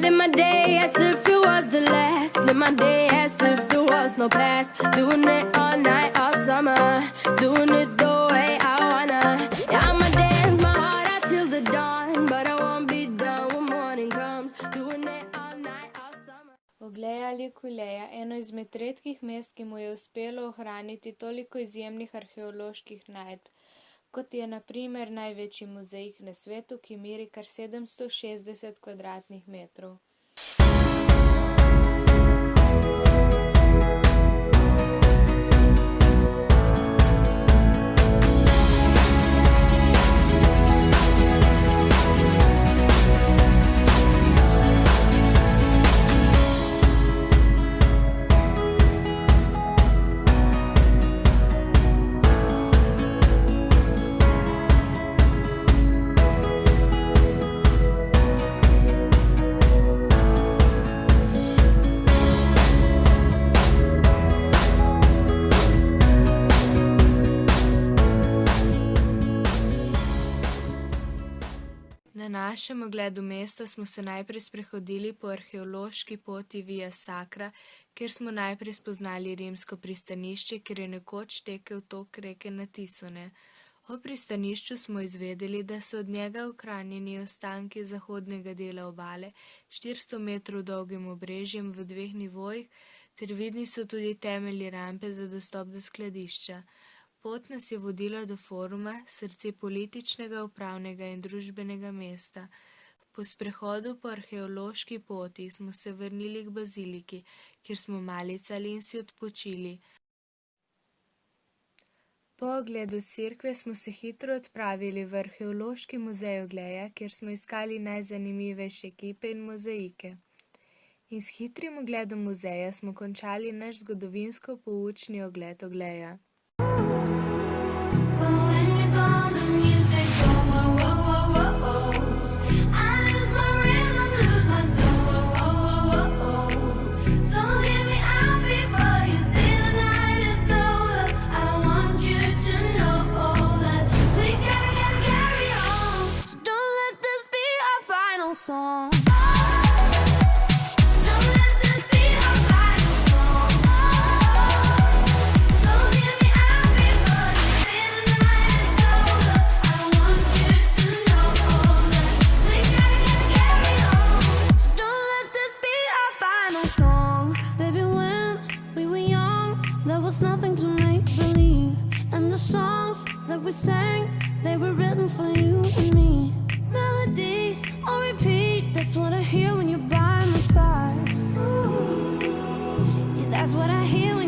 live my day as if it was the last. Live my day as if there was no past. Doing it all night, all summer. Doing it the way I wanna. Yeah, I'ma dance my heart out till the dawn. But I won't be done when morning comes. Doing it all night, all summer. Ogleja ali Kuleja, eno izmed redkih mest, ki mu je uspelo ohraniti toliko izjemnih arheoloških najdb, kot je na primer največji mozaik na svetu, ki meri kar 760 kvadratnih metrov. Na našem ogledu mesta smo se najprej sprehodili po arheološki poti Via Sacra, kjer smo najprej spoznali rimsko pristanišče, kjer je nekoč tekel tok reke na Tisone. O pristanišču smo izvedeli, da so od njega ohranjeni ostanki zahodnega dela obale, 400 metrov dolgim obrežjem v 2 nivojih, ter vidni so tudi temelji rampe za dostop do skladišča. Pot nas je vodila do foruma, srce političnega, upravnega in družbenega mesta. Po sprehodu po arheološki poti smo se vrnili k baziliki, kjer smo malicali in si odpočili. Po ogledu cerkve smo se hitro odpravili v arheološki muzej Ogleja, kjer smo iskali najzanimivejše kipe in mozaike. In s hitrim ogledom muzeja smo končali naš zgodovinsko-poučni ogled Ogleja. Song. Nothing to make believe, and the songs that we sang, they were written for you and me. Melodies on repeat, that's what I hear when you're by my side. Yeah, that's what I hear